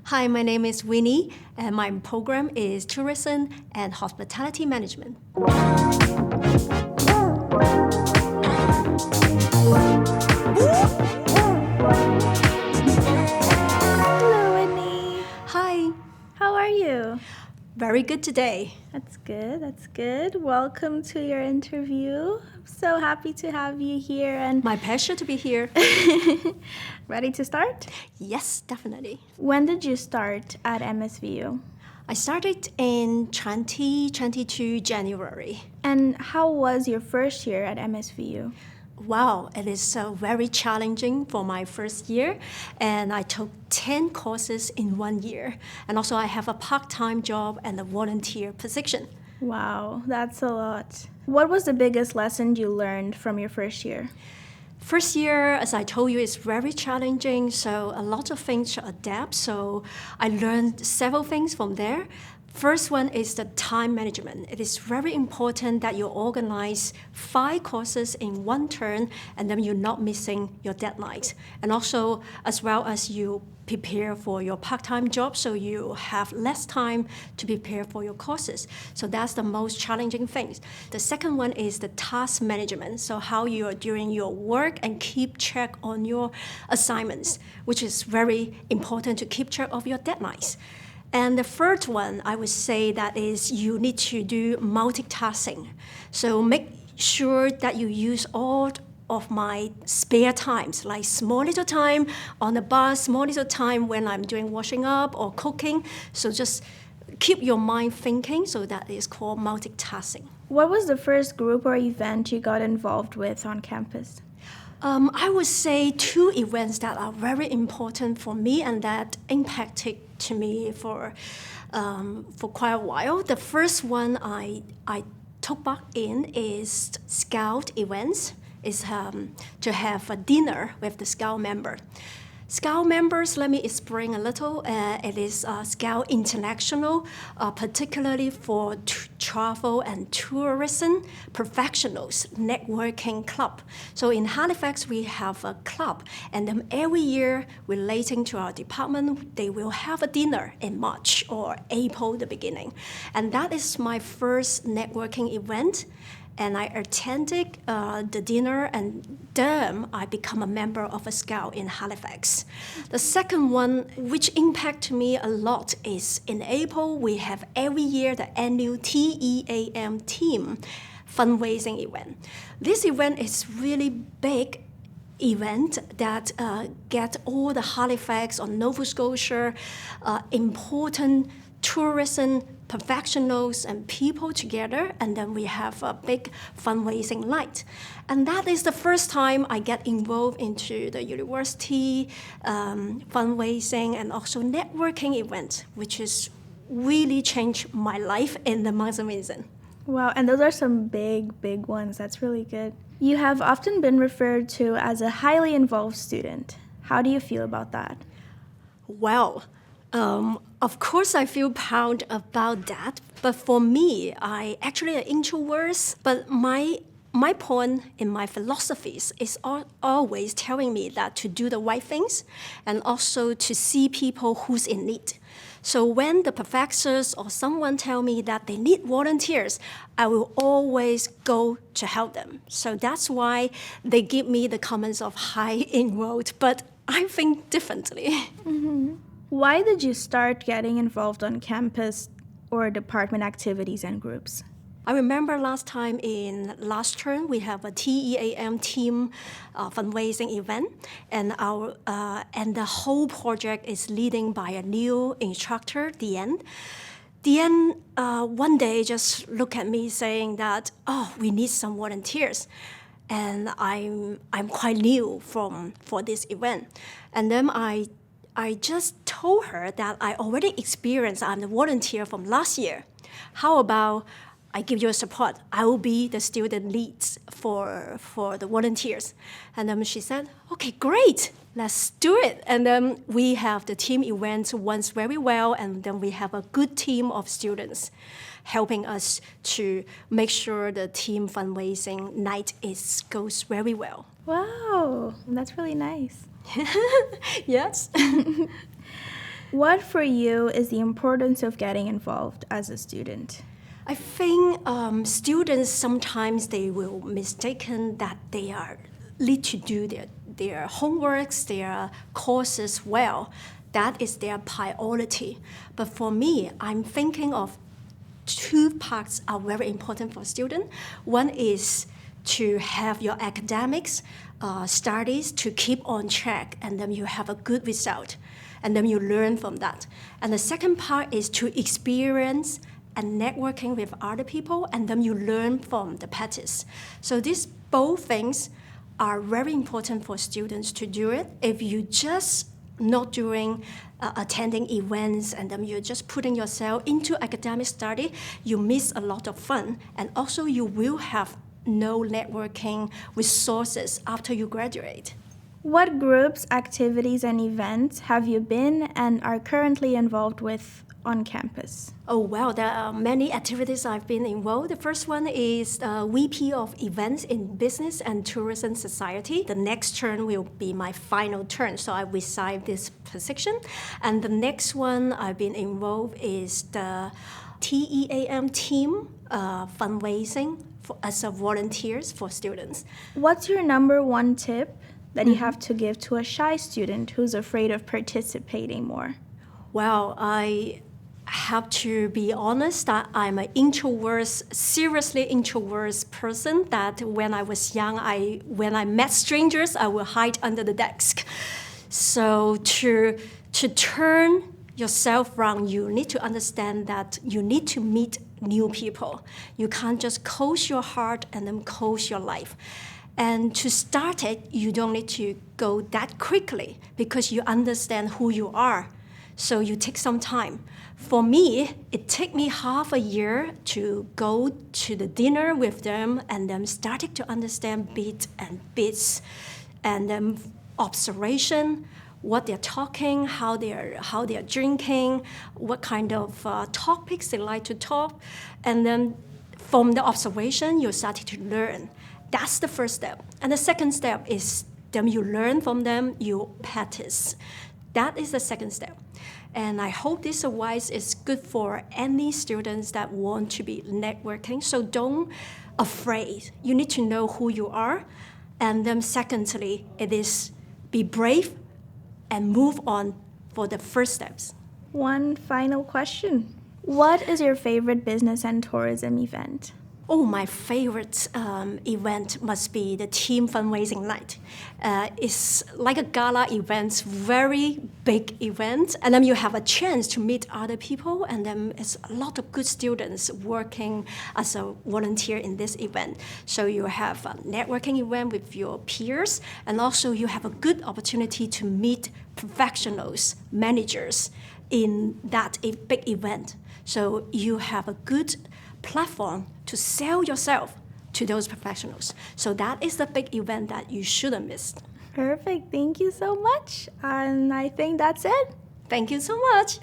Hi, my name is Winny, and my program is Tourism and Hospitality Management. Hello, Winnie. Hi, How are you? very good today. That's good. Welcome to your interview. I'm so happy to have you here and My pleasure to be here. ready to start? Yes, definitely. When did you start at MSVU? I started in 2022 January. And how was your first year at MSVU? Wow, it is very challenging for my first year, and I took 10 courses in 1 year. And also I have a part-time job and a volunteer position. Wow, that's a lot. What was the biggest lesson you learned from your first year? First year, as I told you, is very challenging, so a lot of things to adapt. So I learned several things from there. First one is the time management. It is very important that you organize 5 courses in one turn, and then you're not missing your deadlines. And also, as well as you prepare for your part-time job, so you have less time to prepare for your courses. So that's the most challenging thing. The second one is the task management. So how you are doing your work and keep track on your assignments, which is very important to keep track of your deadlines. And the third one, I would say that is you need to do multitasking. So make sure that you use all of my spare times, like small little time on the bus, small little time when I'm doing washing up or cooking. So just keep your mind thinking, so that is called multitasking. What was the first group or event you got involved with on campus? I would say 2 events that are very important for me and that impacted to me for quite a while. The first one I took part in is Scout events. Is to have a dinner with the Scout member. Scout members, let me explain a little. It is Scout International, particularly for travel and tourism professionals networking club. So in Halifax, we have a club, and then every year relating to our department, they will have a dinner in March or April, the beginning. And that is my first networking event. And I attended the dinner, and then I become a member of a Scout in Halifax. The second one, which impacted me a lot, is in April, we have every year the annual TEAM team fundraising event. This event is really big event that get all the Halifax or Nova Scotia important tourism professionals and people together, and then we have a big fundraising night. And that is the first time I get involved into the university fundraising and also networking event, which has really changed my life in the month of Vincent. Wow, and those are some big ones. That's really good. You have often been referred to as a highly involved student. How do you feel about that? Well, of course, I feel proud about that. But for me, I actually an introvert. But my point in my philosophies is always telling me that to do the right things and also to see people who's in need. So when the professors or someone tell me that they need volunteers, I will always go to help them. So that's why they give me the comments of high enrolled, but I think differently. Mm-hmm. Why did you start getting involved on campus or department activities and groups? I remember last time in last term, we have a TEAM team fundraising event, and the whole project is leading by a new instructor, Diane. Diane one day just looked at me saying that, oh, we need some volunteers. And I'm quite new for this event. And then I just told her that I already experienced, I'm the volunteer from last year. How about I give you a support? I will be the student leads for the volunteers. And then she said, okay, great, let's do it. And then we have the team events once very well, and then we have a good team of students helping us to make sure the team fundraising night goes very well. Wow, that's really nice. Yes. What for you is the importance of getting involved as a student? I think students sometimes they will mistaken that they are need to do their homeworks, their courses well. That is their priority. But for me, I'm thinking of two parts are very important for students. One is to have your academics studies to keep on track, and then you have a good result, and then you learn from that. And the second part is to experience and networking with other people, and then you learn from the practice. So these both things are very important for students to do it. If you just not doing attending events and then you're just putting yourself into academic study, you miss a lot of fun, and also you will have no networking resources after you graduate. What groups, activities, and events have you been and are currently involved with on campus? Oh, well, there are many activities I've been involved. The first one is VP of Events in Business and Tourism Society. The next term will be my final term, so I resign this position. And the next one I've been involved is the TEAM team fundraising as a volunteers for students. What's your number one tip that you have to give to a shy student who's afraid of participating more? Well, I have to be honest that I'm an seriously introvert person, that when I was young, when I met strangers, I would hide under the desk. So to turn yourself around, you need to understand that you need to meet new people. You can't just close your heart and then close your life. And to start it, you don't need to go that quickly because you understand who you are. So you take some time. For me, it took me half a year to go to the dinner with them and then started to understand bits and bits, and then observation, what they're talking, how they're drinking, what kind of topics they like to talk, and then from the observation, you started to learn. That's the first step. And the second step is then you learn from them, you practice. That is the second step. And I hope this advice is good for any students that want to be networking. So don't afraid. You need to know who you are. And then secondly, it is be brave and move on for the first steps. One final question. What is your favorite business and tourism event? Oh, my favorite event must be the team fundraising night. It's like a gala event, very big event, and then you have a chance to meet other people, and then it's a lot of good students working as a volunteer in this event. So you have a networking event with your peers, and also you have a good opportunity to meet professionals, managers in that big event. So you have a good platform to sell yourself to those professionals. So that is the big event that you shouldn't miss. Perfect. Thank you so much. And I think that's it. Thank you so much.